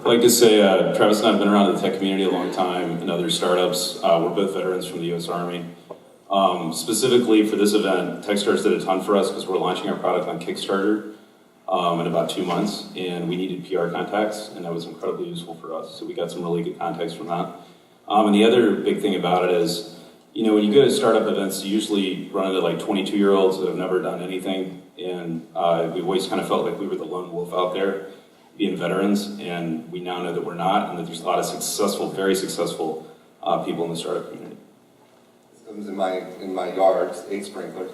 I'd like to say Travis and I have been around the tech community a long time and other startups. We're both veterans from the U.S. Army. Specifically for this event, TechStars did a ton for us because we're launching our product on Kickstarter in about 2 months, and we needed PR contacts, and that was incredibly useful for us. So we got some really good contacts from that. And the other big thing about it is, you know, when you go to startup events, you usually run into like 22-year-olds that have never done anything, and we always kind of felt like we were the lone wolf out there being veterans, and we now know that we're not, and that there's a lot of successful, very successful people in the startup community. In my yard, 8 sprinklers.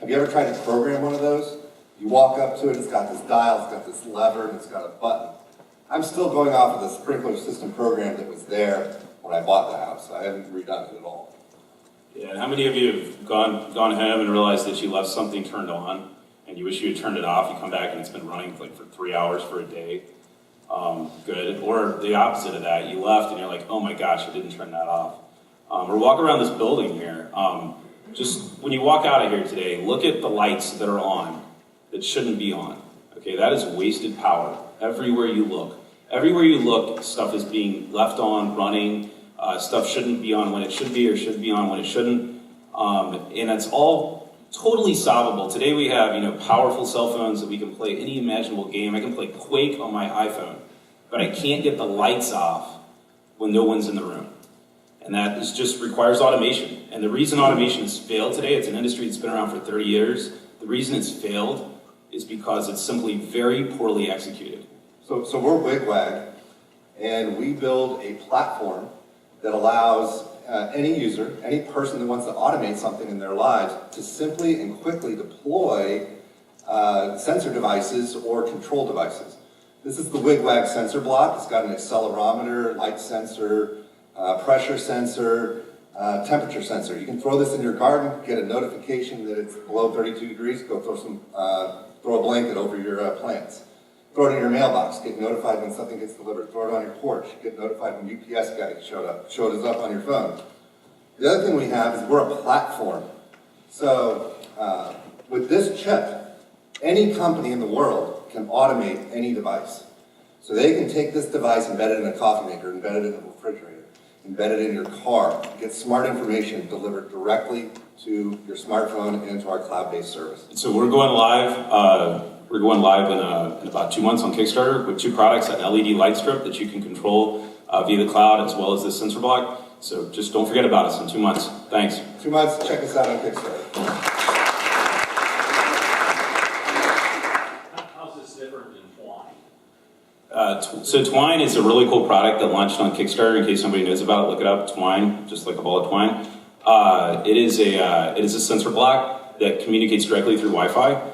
Have you ever tried to program one of those? You walk up to it, it's got this dial, it's got this lever, and it's got a button. I'm still going off of the sprinkler system program that was there when I bought the house. I haven't redone it at all. Yeah, and how many of you have gone home and realized that you left something turned on, and you wish you had turned it off? You come back and it's been running like for 3 hours for a day. Good. Or the opposite of that, you left and you're like, oh my gosh, I didn't turn that off. Or walk around this building here. Just when you walk out of here today, look at the lights that are on that shouldn't be on. Okay, that is wasted power. Everywhere you look, stuff is being left on, running. Stuff shouldn't be on when it should be, or should be on when it shouldn't. And it's all totally solvable. Today we have, you know, powerful cell phones that we can play any imaginable game. I can play Quake on my iPhone, but I can't get the lights off when no one's in the room. And that just requires automation. And the reason automation has failed today, it's an industry that's been around for 30 years. The reason it's failed is because it's simply very poorly executed. So we're WigWag, and we build a platform that allows any user, any person that wants to automate something in their lives to simply and quickly deploy sensor devices or control devices. This is the WigWag sensor block. It's got an accelerometer, light sensor, pressure sensor, temperature sensor. You can throw this in your garden, get a notification that it's below 32 degrees, go throw a blanket over your plants. Throw it in your mailbox, get notified when something gets delivered. Throw it on your porch, get notified when UPS guy showed us up on your phone. The other thing we have is we're a platform. So with this chip, any company in the world can automate any device. So they can take this device, embed it in a coffee maker, embed it in a refrigerator, embed it in your car, get smart information delivered directly to your smartphone and to our cloud-based service. So we're going live. We're going live in about 2 months on Kickstarter with 2 products, an LED light strip that you can control via the cloud, as well as this sensor block. So just don't forget about us in 2 months. Thanks. 2 months, check us out on Kickstarter. How's this different than Twine? So Twine is a really cool product that launched on Kickstarter. In case somebody knows about it, look it up. Twine, just like a ball of twine. It is a sensor block that communicates directly through Wi-Fi.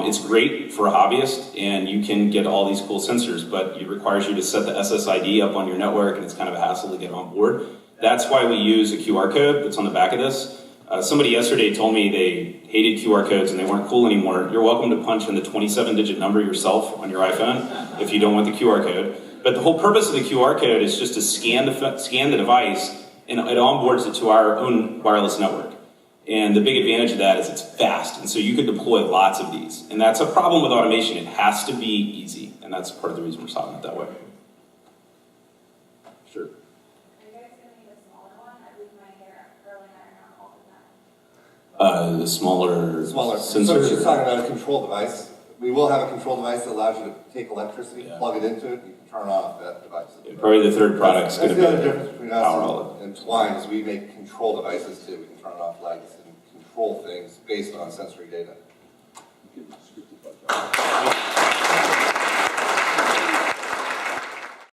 It's great for a hobbyist, and you can get all these cool sensors, but it requires you to set the SSID up on your network, and it's kind of a hassle to get on board. That's why we use a QR code that's on the back of this. Somebody yesterday told me they hated QR codes and they weren't cool anymore. You're welcome to punch in the 27-digit number yourself on your iPhone if you don't want the QR code. But the whole purpose of the QR code is just to scan the device, and it onboards it to our own wireless network. And the big advantage of that is it's fast, and so you could deploy lots of these. And that's a problem with automation. It has to be easy, and that's part of the reason we're solving it that way. Sure. Are you guys going to need a smaller one? I leave my hair curling iron on all the time. The smaller So sensor. she's talking about a control device. We will have a control device that allows you to take electricity, plug it into it, and you can turn off that device. Yeah, probably the third product's going to be That's the other difference between power us outlet. and Twine is we make control devices too. We can turn off lights and control things based on sensory data.